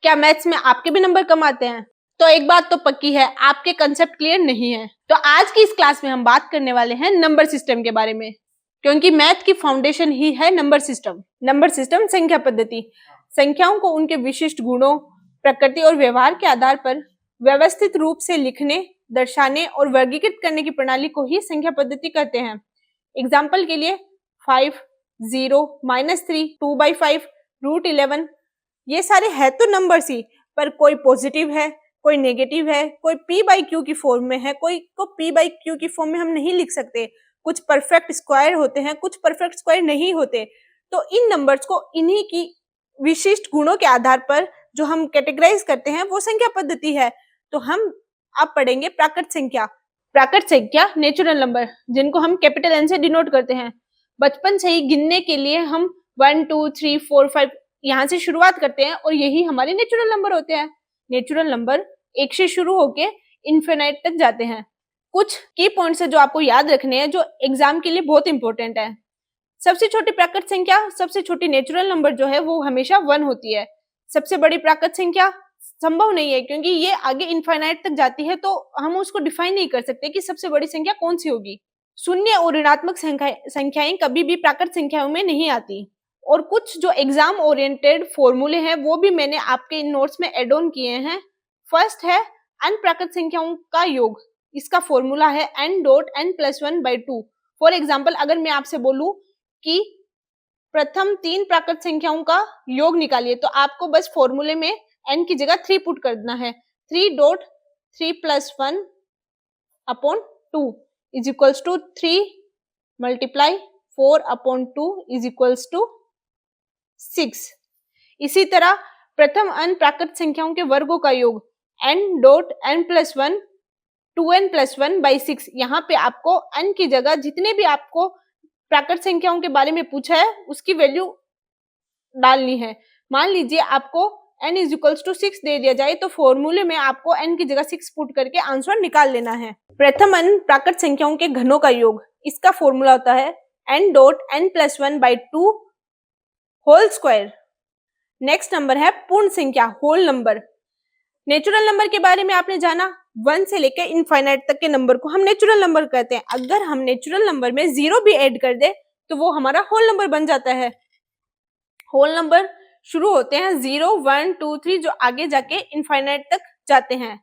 क्या मैथ्स में आपके भी नंबर कम आते हैं? तो एक बात तो पक्की है, आपके कंसेप्ट क्लियर नहीं है। तो आज की इस क्लास में हम बात करने वाले हैं नंबर सिस्टम के बारे में, क्योंकि मैथ की फाउंडेशन ही है नंबर सिस्टम। नंबर सिस्टम संख्या पद्धति, संख्याओं को उनके विशिष्ट गुणों, प्रकृति और व्यवहार के आधार पर व्यवस्थित रूप से लिखने, दर्शाने और वर्गीकृत करने की प्रणाली को ही संख्या पद्धति कहते हैं। एग्जाम्पल के लिए 5, 0, -3, 2/5, √11, ये सारे है तो नंबर्स ही, पर कोई पॉजिटिव है, कोई नेगेटिव है, कोई p/q की फॉर्म में है, कोई को p/q की फॉर्म में हम नहीं लिख सकते। कुछ परफेक्ट स्क्वायर होते हैं, कुछ परफेक्ट स्क्वायर नहीं होते। तो इन नंबर्स को इन्हीं की विशिष्ट गुणों के आधार पर जो हम कैटेगराइज करते हैं वो संख्या पद्धति है। तो हम अब पढ़ेंगे प्राकृत संख्या। प्राकृत संख्या नेचुरल नंबर, जिनको हम कैपिटल N से डिनोट करते हैं। बचपन से ही गिनने के लिए हम 1, 2, 3, 4, 5 यहाँ से शुरुआत करते हैं और यही हमारे नेचुरल नंबर होते हैं। नेचुरल नंबर 1 से शुरू होके इनफिनाइट तक जाते हैं। कुछ की पॉइंट्स है जो आपको याद रखने हैं, जो एग्जाम के लिए बहुत इंपॉर्टेंट है। सबसे छोटी प्राकृत संख्या, सबसे छोटी नेचुरल नंबर जो है वो हमेशा 1 होती है। सबसे बड़ी प्राकृत संख्या संभव नहीं है, क्योंकि ये आगे इनफाइनाइट तक जाती है, तो हम उसको डिफाइन नहीं कर सकते कि सबसे बड़ी संख्या कौन सी होगी। शून्य और ऋणात्मक संख्याएं कभी भी प्राकृत संख्याओं में नहीं आती। और कुछ जो एग्जाम ओरिएंटेड फॉर्मूले हैं वो भी मैंने आपके इन नोट्स में एड ऑन किए हैं। फर्स्ट है अनप्राकृत संख्याओं का योग। इसका फॉर्मूला है n.n+1/2। फॉर एग्जाम्पल, अगर मैं आपसे बोलूं कि प्रथम 3 प्राकृत संख्याओं का योग निकालिए, तो आपको बस फॉर्मूले में n की जगह 3 पुट करना है। 3.3+1/2 is equals to 3 × 4/2 is equals to 6। इसी तरह प्रथम अनप्राकृत संख्याओं के वर्गों का योग n.n+1 2n+1/6। यहाँ पे आपको n की जगह जितने भी आपको प्राकृत संख्याओं के बारे में पूछा है उसकी वैल्यू डालनी है। मान लीजिए आपको n इज इक्वल्स टू 6 दे दिया जाए, तो फॉर्मूले में आपको n की जगह 6 पुट करके आंसर निकाल लेना है। प्रथम अनप्राकृत संख्याओं के घनों का योग, इसका फॉर्मूला होता है n.n+1/2 whole square. Next number है पूर्ण संख्या, होल नंबर। नेचुरल नंबर के बारे में आपने जाना, 1 से लेकर इनफाइनाइट तक के नंबर को हम नेचुरल नंबर कहते हैं। अगर हम नेचुरल नंबर में 0 भी ऐड कर दे तो वो हमारा होल नंबर बन जाता है। होल नंबर शुरू होते हैं 0, 1, 2, 3 जो आगे जाके इनफाइनाइट तक जाते हैं।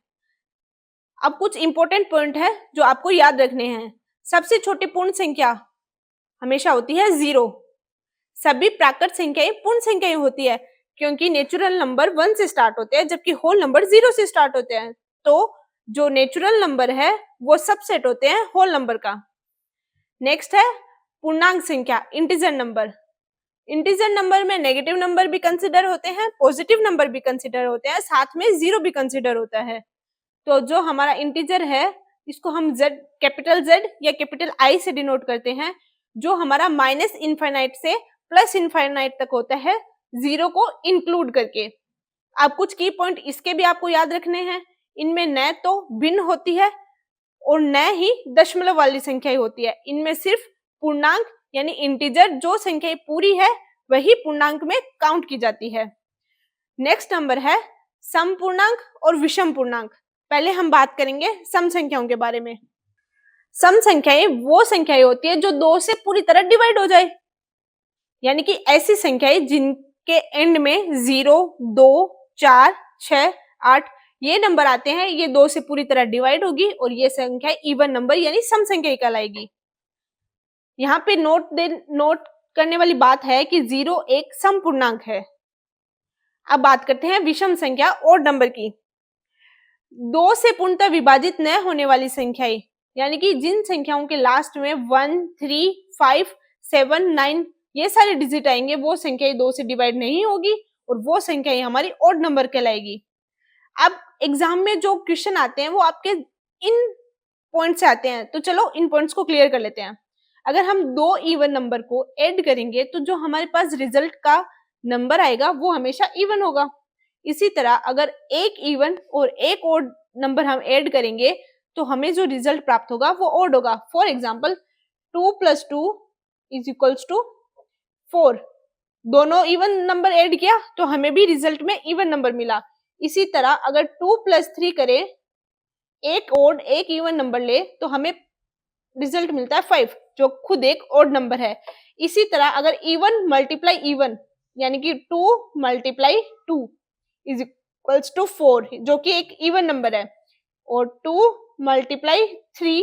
अब कुछ इंपॉर्टेंट पॉइंट है जो आपको याद रखने हैं। सबसे छोटी पूर्ण संख्या हमेशा होती है 0। सभी प्राकृत संख्याएं पूर्ण संख्याएं होती है, क्योंकि नेचुरल नंबर 1 से स्टार्ट होते हैं जबकि होल नंबर 0 से स्टार्ट होते हैं। तो जो नेचुरल नंबर है वो सबसेट होते हैं होल नंबर का। नेक्स्ट है पूर्णांक संख्या, इंटीजर नंबर। इंटीजर नंबर में नेगेटिव नंबर भी कंसिडर होते हैं, पॉजिटिव नंबर भी कंसिडर होते हैं, साथ में 0 भी कंसिडर होता है। तो जो हमारा इंटीजर है इसको हम कैपिटल Z या कैपिटल I से डिनोट करते हैं। जो हमारा माइनस इनफाइनाइट से प्लस इनफाइनाइट तक होता है 0 को इंक्लूड करके। अब कुछ की पॉइंट इसके भी आपको याद रखने हैं। इनमें न तो भिन्न होती है और न ही दशमलव वाली संख्या होती है। इनमें सिर्फ पूर्णांक यानी इंटीजर जो संख्या पूरी है वही पूर्णांक में काउंट की जाती है। नेक्स्ट नंबर है सम पूर्णांक और विषम पूर्णांक। पहले हम बात करेंगे सम संख्याओं के बारे में। सम संख्याएं वो संख्याएं होती है जो 2 से पूरी तरह डिवाइड हो जाए, यानी कि ऐसी संख्याएं जिनके एंड में 0, 2, 4, 6, 8 ये नंबर आते हैं, ये 2 से पूरी तरह डिवाइड होगी और ये संख्या इवन नंबर यानी सम संख्या कहलाएगी। यहाँ पे नोट करने वाली बात है कि 0 एक सम पूर्णांक है। अब बात करते हैं विषम संख्या और नंबर की। 2 से पूर्णतः विभाजित न होने वाली संख्याएं, यानी कि जिन संख्याओं के लास्ट में 1, 3, 5, 7, 9 ये सारे डिजिट आएंगे, वो संख्याएं 2 से डिवाइड नहीं होगी और वो संख्याएं हमारी ऑड नंबर कहलाएगी। अब एग्जाम में जो क्वेश्चन आते हैं वो आपके इन पॉइंट से आते हैं, तो चलो इन पॉइंट्स को क्लियर कर लेते हैं। अगर हम 2 इवन नंबर को ऐड करेंगे तो जो हमारे पास रिजल्ट का नंबर आएगा वो हमेशा इवन होगा। इसी तरह अगर एक इवन और एक ऑड नंबर हम ऐड करेंगे तो हमें जो रिजल्ट प्राप्त होगा वो ऑड होगा। For example 2 + 2 is equals to 4। दोनों इवन नंबर ऐड किया तो हमें भी रिजल्ट में इवन नंबर मिला। इसी तरह अगर 2 + 3 करें, एक ओड एक इवन नंबर ले तो हमें रिजल्ट मिलता है 5, जो खुद एक ओड नंबर है। इसी तरह अगर इवन मल्टीप्लाई इवन यानी कि 2 × 2 इज इक्वल्स टू 4, जो कि एक इवन नंबर है, और 2 × 3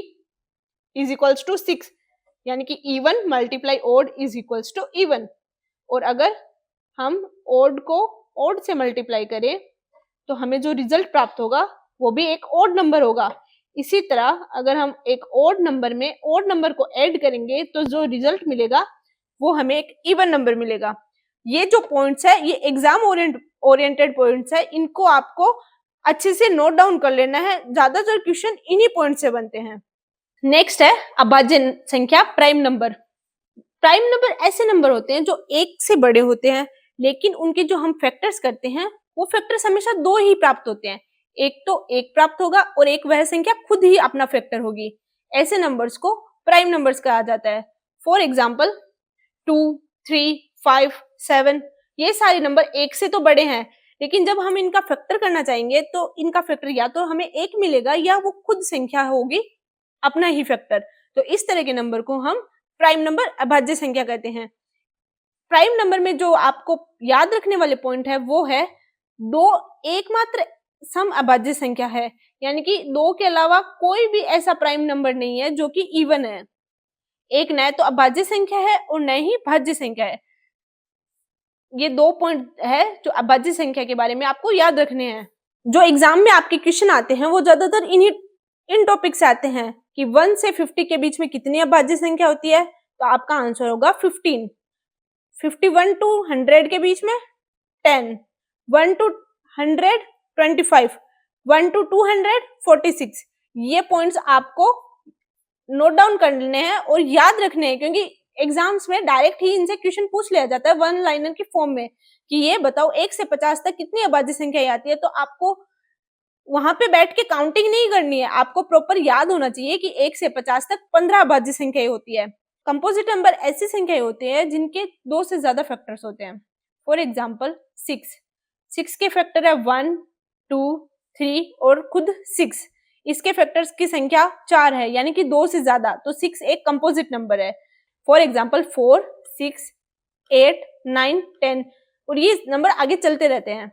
इज इक्वल्स टू 6, यानी कि even multiply odd is equals to even. और अगर हम ओड को ओड से मल्टीप्लाई करें तो हमें जो रिजल्ट प्राप्त होगा वो भी एक ओड नंबर होगा। इसी तरह अगर हम एक ओड नंबर में ओड नंबर को ऐड करेंगे तो जो रिजल्ट मिलेगा वो हमें एक इवन नंबर मिलेगा। ये जो पॉइंट्स है ये एग्जाम ओरिएंटेड पॉइंट्स है, इनको आपको अच्छे से नोट डाउन कर लेना है, ज्यादातर क्वेश्चन इन्हीं पॉइंट से बनते हैं। नेक्स्ट है अभाज्य संख्या प्राइम नंबर। प्राइम नंबर ऐसे नंबर होते हैं जो एक से बड़े होते हैं, लेकिन उनके जो हम फैक्टर्स करते हैं वो फैक्टर्स हमेशा दो ही प्राप्त होते हैं। एक तो एक प्राप्त होगा और एक वह संख्या खुद ही अपना फैक्टर होगी। ऐसे नंबर्स को प्राइम नंबर्स कहा जाता है। फॉर एग्जाम्पल 2, 3, 5, 7 ये सारे नंबर एक से तो बड़े हैं, लेकिन जब हम इनका फैक्टर करना चाहेंगे तो इनका फैक्टर या तो हमें एक मिलेगा या वो खुद संख्या होगी अपना ही फैक्टर। तो इस तरह के नंबर को हम प्राइम नंबर अभाज्य संख्या कहते हैं। प्राइम नंबर में जो आपको याद रखने वाले पॉइंट है वो है दो एकमात्र सम अभाज्य संख्या है, यानी कि दो के अलावा कोई भी ऐसा प्राइम नंबर नहीं है जो कि इवन है। एक न तो अभाज्य संख्या है और न ही भाज्य संख्या है। ये दो पॉइंट है जो अभाज्य संख्या के बारे में आपको याद रखने हैं। जो एग्जाम में आपके क्वेश्चन आते हैं वो ज्यादातर इन टॉपिक से आते हैं कि 1 से 50 के बीच में कितनी अभाज्य संख्या होती है, तो आपका आंसर होगा 15। 51 to 100 के बीच में 10, 1 to 100 25, 1 to 200 46। ये पॉइंट्स आपको नोट डाउन करने हैं और याद रखने हैं, क्योंकि एग्जाम्स में डायरेक्ट ही इनसे क्वेश्चन पूछ लिया जाता है वन लाइनर की फॉर्म में कि ये बताओ 1 से 50 तक कितनी अभाज्य संख्या आती है। तो आपको वहां पे बैठ के काउंटिंग नहीं करनी है, आपको प्रॉपर याद होना चाहिए कि 1 से 50 तक 15 अभाज्य संख्याएं होती है। कंपोजिट नंबर ऐसी संख्याएं होती है जिनके 2 से ज्यादा फैक्टर्स होते हैं। फॉर एग्जाम्पल 6 के फैक्टर है 1, 2, 3 और खुद 6। इसके फैक्टर्स की संख्या 4 है, यानी कि 2 से ज्यादा, तो 6 एक कंपोजिट नंबर है। फॉर एग्जाम्पल 4, 6, 8, 9, 10 और ये नंबर आगे चलते रहते हैं।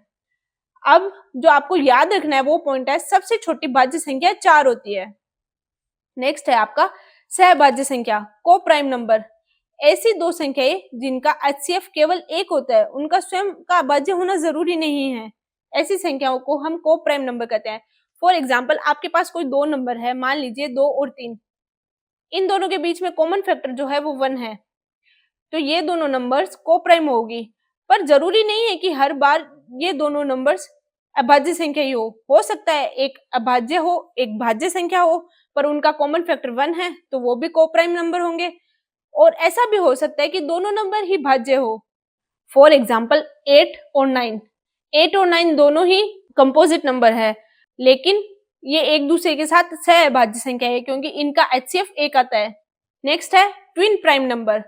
अब जो आपको याद रखना है वो पॉइंट है सबसे छोटी भाज्य संख्या 4 होती है। नेक्स्ट है आपका सहभाज्य संख्या, को प्राइम नंबर। ऐसी दो संख्याएं जिनका HCF केवल 1 होता है, उनका स्वयं का अभाज्य होना जरूरी नहीं है, ऐसी संख्याओं को हम को प्राइम नंबर कहते हैं। फॉर एग्जाम्पल आपके पास कोई दो नंबर है, मान लीजिए 2 और 3, इन दोनों के बीच में कॉमन फैक्टर जो है वो 1 है, तो ये दोनों नंबर्स को प्राइम होगी। पर जरूरी नहीं है कि हर बार ये दोनों नंबर्स अभाज्य संख्या ही हो सकता है एक अभाज्य हो एक भाज्य संख्या हो, पर उनका कॉमन फैक्टर 1 है तो वो भी को प्राइम नंबर होंगे। और ऐसा भी हो सकता है कि दोनों नंबर ही भाज्य हो। फॉर एग्जाम्पल 8 और 9 दोनों ही कंपोजिट नंबर है, लेकिन ये एक दूसरे के साथ सहअभाज्य संख्या है क्योंकि इनका HCF 1 आता है। नेक्स्ट है ट्विन प्राइम नंबर।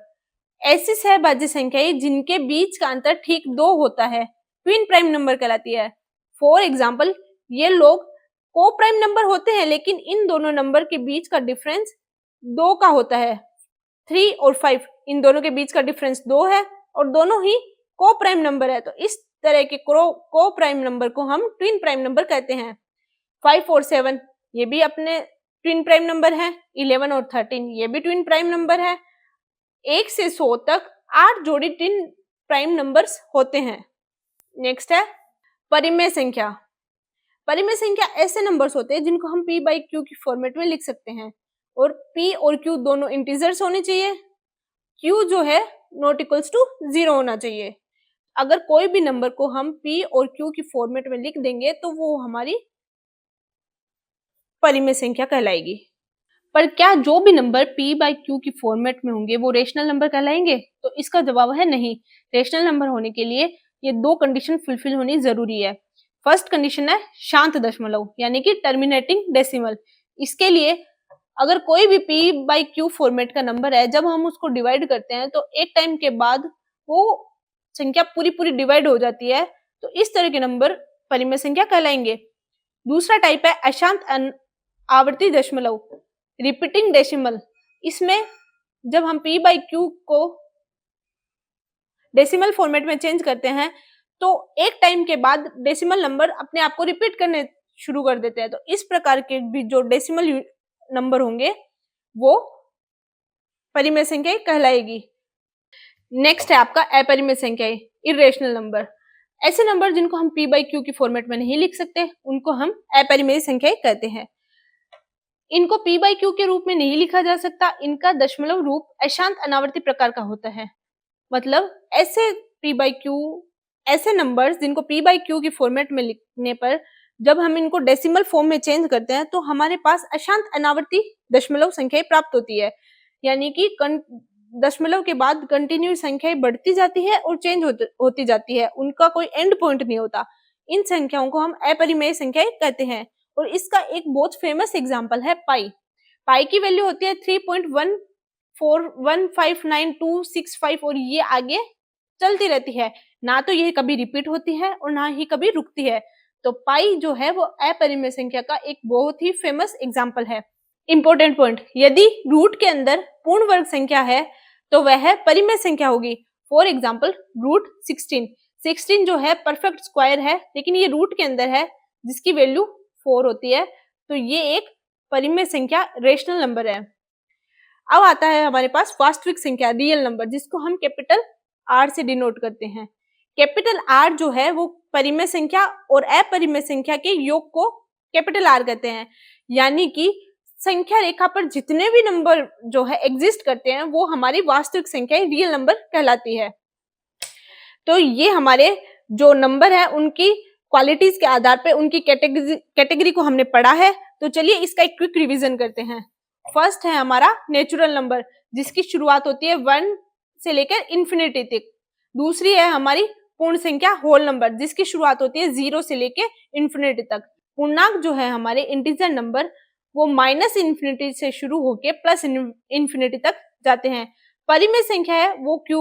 ऐसी सहभाज्य संख्याएं जिनके बीच का अंतर ठीक 2 होता है, ट्विन प्राइम नंबर कहलाती है। फॉर एग्जाम्पल ये लोग को प्राइम नंबर होते हैं, लेकिन इन दोनों नंबर के बीच का डिफरेंस 2 का होता है। 3 और 5 इन दोनों के बीच का डिफरेंस 2 है और दोनों ही को प्राइम नंबर है, तो इस तरह के को प्राइम नंबर को हम ट्विन प्राइम नंबर कहते हैं। 5 और 7 ये भी अपने ट्विन प्राइम नंबर है। 11 और 13 ये भी ट्विन प्राइम नंबर है। 1 से 100 तक 8 जोड़ी ट्विन प्राइम नंबर्स होते हैं। नेक्स्ट है परिमेय संख्या। परिमेय संख्या ऐसे नंबर्स होते हैं जिनको हम p/q की फॉर्मेट में लिख सकते हैं, और p और q दोनों इंटीजर्स होने चाहिए। q जो है नॉट इक्वल्स टू 0 होना चाहिए। अगर कोई भी नंबर को हम p और q की फॉर्मेट में लिख देंगे तो वो हमारी परिमेय संख्या कहलाएगी। पर क्या जो भी नंबर p/q की फॉर्मेट में होंगे वो रेशनल नंबर कहलाएंगे? तो इसका जवाब है नहीं। रेशनल नंबर होने के लिए ये 2 कंडीशन फुलफिल होनी जरूरी है। फर्स्ट कंडीशन है शांत दशमलव, यानी कि टर्मिनेटिंग डेसिमल। इसके लिए अगर कोई भी p/q फॉर्मेट का नंबर है, जब हम उसको डिवाइड करते हैं तो एक टाइम के बाद वो संख्या पूरी डिवाइड हो जाती है, तो इस तरह के नंबर परिमेय संख्या कहलाएंगे। दूसरा टाइप है अशांत आवर्ती दशमलव, रिपीटिंग डेसिमल। इसमें जब हम p बाई q को डेसिमल फॉर्मेट में चेंज करते हैं तो एक टाइम के बाद डेसिमल नंबर अपने आप को रिपीट करने शुरू कर देते हैं। तो इस प्रकार के भी जो डेसिमल नंबर होंगे वो परिमेय संख्या कहलाएगी। नेक्स्ट है आपका अपरिमेय संख्या, इरेशनल नंबर। ऐसे नंबर जिनको हम p बाई q की फॉर्मेट में नहीं लिख सकते उनको हम अपरिमेय संख्या कहते हैं। इनको p बाई q के रूप में नहीं लिखा जा सकता, इनका दशमलव रूप अशांत अनावर्ती प्रकार का होता है। मतलब ऐसे p बाई q, ऐसे नंबर्स जिनको p बाई q की फॉर्मेट में लिखने पर जब हम इनको डेसिमल फॉर्म में चेंज करते हैं तो हमारे पास अशांत अनावर्ती दशमलव संख्याएं प्राप्त होती है। यानी कि दशमलव के बाद कंटिन्यू संख्याएं बढ़ती जाती है और चेंज होती जाती है, उनका कोई एंड पॉइंट नहीं होता। इन संख्याओं को हम अपरिमेय संख्याएं कहते हैं। और इसका एक बहुत फेमस एग्जांपल है पाई। पाई की वैल्यू होती है 3.14159265 और ये आगे चलती रहती है, ना तो यह कभी रिपीट होती है और ना ही कभी रुकती है। तो पाई जो है वो अपरिमेय संख्या का एक बहुत ही फेमस एग्जांपल है। इंपॉर्टेंट पॉइंट, यदि रूट के अंदर पूर्ण वर्ग संख्या है तो वह परिमेय संख्या होगी। फॉर एग्जाम्पल रूट 16 जो है परफेक्ट स्क्वायर है, लेकिन ये रूट के अंदर है जिसकी वैल्यू 4 होती है, तो ये एक परिमेय संख्या रेशनल नंबर है। अब आता है हमारे पास वास्तविक संख्या रियल नंबर, जिसको हम कैपिटल आर से डिनोट करते हैं। कैपिटल आर जो है वो परिमेय संख्या और अपरिमेय संख्या के योग को कैपिटल आर कहते हैं। यानी कि संख्या रेखा पर जितने भी नंबर जो है एग्जिस्ट करते हैं वो हमारी वास्तविक संख्या रियल नंबर कहलाती है। तो ये हमारे जो नंबर है उनकी क्वालिटीज के आधार पे उनकी कैटेगरी को हमने पढ़ा है। तो चलिए इसका एक क्विक रिवीजन करते हैं। फर्स्ट है हमारा नेचुरल नंबर, जिसकी शुरुआत होती है 1 से लेकर इंफिनिटी तक। दूसरी है हमारी पूर्ण संख्या होल नंबर, जिसकी शुरुआत होती है 0 से लेकर इंफिनिटी तक। पूर्णांक जो है हमारे इंटीजर नंबर वो माइनस इंफिनिटी से शुरू होके प्लस इंफिनिटी तक जाते हैं। परिमेय संख्या है वो p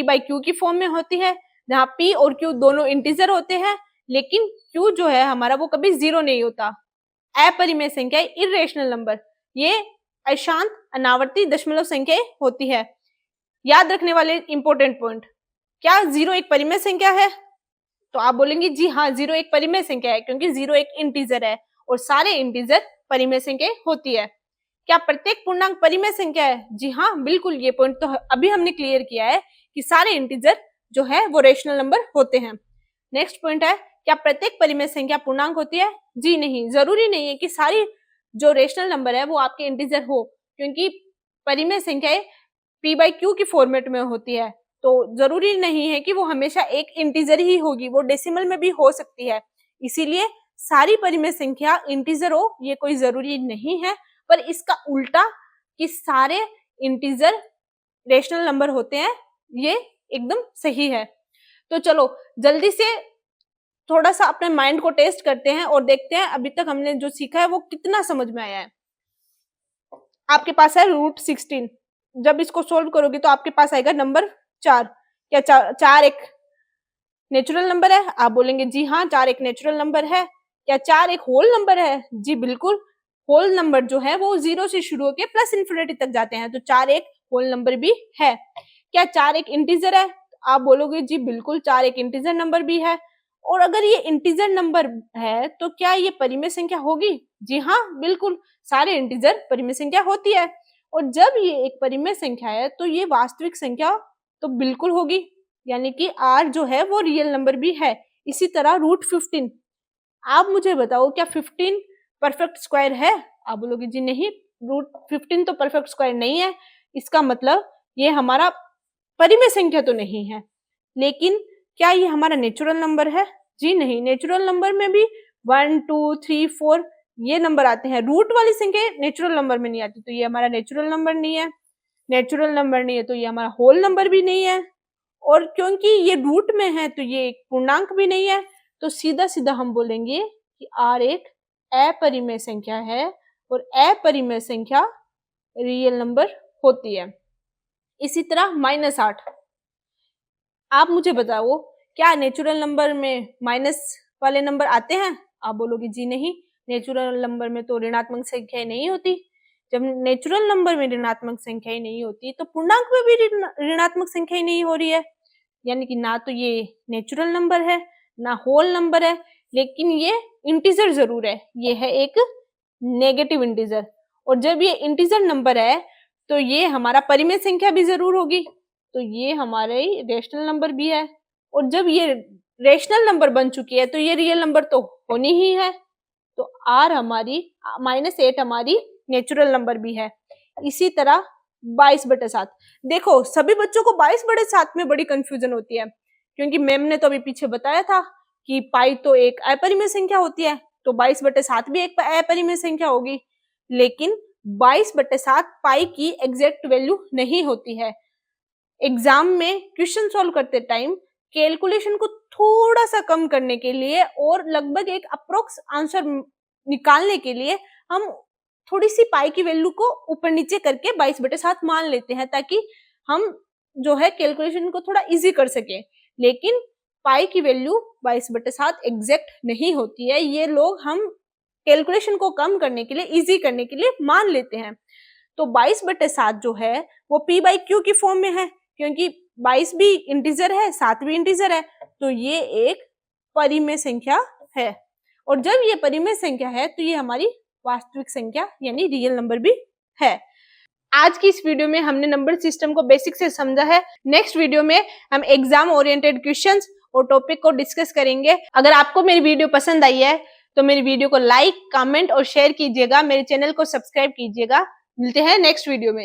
बाई q की फॉर्म में होती है, जहाँ p और q दोनों इंटीजर होते हैं, लेकिन q जो है हमारा वो कभी 0 नहीं होता। अपरिमेय संख्या इरेशनल नंबर, ये अशांत अनावर्ती दशमलव संख्या होती है। याद रखने वाले इंपॉर्टेंट पॉइंट, क्या 0 एक परिमेय संख्या है? तो आप बोलेंगे जी हाँ 0 एक परिमेय संख्या है, क्योंकि 0 एक इंटीजर है और सारे इंटीजर परिमेय संख्या होती है। क्या प्रत्येक पूर्णांक परिमेय संख्या है? जी हाँ बिल्कुल, ये पॉइंट तो अभी हमने क्लियर किया है कि सारे इंटीजर जो है वो रेशनल नंबर होते हैं। नेक्स्ट पॉइंट है, क्या प्रत्येक परिमेय संख्या पूर्णांक होती है? जी नहीं, जरूरी नहीं है कि सारी जो रेशनल नंबर है वो आपके इंटीजर हो, क्योंकि परिमेय संख्याएं p बाई q की फॉर्मेट में होती है, तो जरूरी नहीं है कि वो हमेशा एक इंटीजर ही होगी, वो डेसिमल में भी हो सकती है। इसीलिए सारी परिमेय संख्या इंटीजर हो ये कोई जरूरी नहीं है, पर इसका उल्टा कि सारे इंटीजर रेशनल नंबर होते हैं ये एकदम सही है। तो चलो जल्दी से थोड़ा सा अपने माइंड को टेस्ट करते हैं और देखते हैं अभी तक हमने जो सीखा है वो कितना समझ में आया है। आपके पास है रूट 16, जब इसको सोल्व करोगे तो आपके पास आएगा नंबर 4। क्या 4 एक नेचुरल नंबर है? आप बोलेंगे जी हाँ 4 एक नेचुरल नंबर है। क्या 4 एक होल नंबर है? जी बिल्कुल, होल नंबर जो है वो 0 से शुरू होकर प्लस इंफिनिटी तक जाते हैं, तो 4 एक होल नंबर भी है। क्या 4 एक इंटीजर है? आप बोलोगे जी बिल्कुल 4 एक इंटीजर नंबर भी है। और अगर ये इंटीजर नंबर है तो क्या ये परिमेय संख्या होगी? जी हाँ बिल्कुल, सारे इंटीजर परिमेय संख्या होती है। और जब ये एक परिमेय संख्या है तो ये वास्तविक संख्या तो बिल्कुल होगी, यानी कि r जो है वो रियल नंबर भी है। इसी तरह रूट 15, आप मुझे बताओ क्या 15 परफेक्ट स्क्वायर है? आप बोलोगे जी नहीं, रूट 15 तो परफेक्ट स्क्वायर नहीं है, इसका मतलब ये हमारा परिमेय संख्या तो नहीं है। लेकिन क्या ये हमारा नेचुरल नंबर है? जी नहीं, नेचुरल नंबर में भी 1 2 3 4 ये नंबर आते हैं, रूट वाली संख्या नेचुरल नंबर में नहीं आती, तो ये हमारा नेचुरल नंबर नहीं है। नेचुरल नंबर नहीं है तो ये हमारा होल नंबर भी नहीं है, और क्योंकि ये रूट में है तो ये एक पूर्णांक भी नहीं है। तो सीधा सीधा हम बोलेंगे कि r एक अपरिमेय संख्या है और अपरिमेय संख्या रियल नंबर होती है। इसी तरह -8, आप मुझे बताओ क्या नेचुरल नंबर में माइनस वाले नंबर आते हैं? आप बोलोगे जी नहीं, नेचुरल नंबर में तो ऋणात्मक संख्याएं नहीं होती। जब नेचुरल नंबर में ऋणात्मक संख्याएं नहीं होती तो पूर्णांक में भी ऋणात्मक संख्याएं नहीं हो रही है, यानी कि ना तो ये नेचुरल नंबर है ना होल नंबर है, लेकिन ये इंटीजर जरूर है, ये है एक नेगेटिव इंटीजर। और जब ये इंटीजर नंबर है तो ये हमारा परिमेय संख्या भी जरूर होगी, तो ये हमारे रेशनल नंबर भी है। और जब ये रेशनल नंबर बन चुकी है तो ये रियल नंबर तो होनी ही है, तो आर हमारी -8 हमारी नेचुरल नंबर भी है। इसी तरह 22/7, देखो सभी बच्चों को 22/7 में बड़ी कंफ्यूजन होती है, क्योंकि मैम ने तो अभी पीछे बताया था कि पाई तो एक अपरिमेय संख्या होती है, तो 22/7 भी एक अपरिमेय संख्या होगी, लेकिन 22/7 पाई की एग्जैक्ट वैल्यू नहीं होती है। एग्जाम में क्वेश्चन सॉल्व करते टाइम कैलकुलेशन को थोड़ा सा कम करने के लिए और लगभग एक अप्रोक्स आंसर निकालने के लिए हम थोड़ी सी पाई की वैल्यू को ऊपर नीचे करके 22/7 मान लेते हैं, ताकि हम जो है कैलकुलेशन को थोड़ा इजी कर सके। लेकिन पाई की वैल्यू 22/7 एग्जैक्ट नहीं होती है, ये लोग हम कैलकुलेशन को कम करने के लिए, इजी करने के लिए मान लेते हैं। तो 22/7 जो है वो p/q की फॉर्म में है, क्योंकि 22 भी इंटीजर है, 7 भी इंटीजर है, तो ये एक परिमेय संख्या है। और जब ये परिमेय संख्या है तो ये हमारी वास्तविक संख्या यानी रियल नंबर भी है। आज की इस वीडियो में हमने नंबर सिस्टम को बेसिक से समझा है। नेक्स्ट वीडियो में हम एग्जाम ओरिएंटेड क्वेश्चंस और टॉपिक को डिस्कस करेंगे। अगर आपको मेरी वीडियो पसंद आई है तो मेरी वीडियो को लाइक, कमेंट और शेयर कीजिएगा। मेरे चैनल को सब्सक्राइब कीजिएगा। मिलते हैं नेक्स्ट वीडियो में।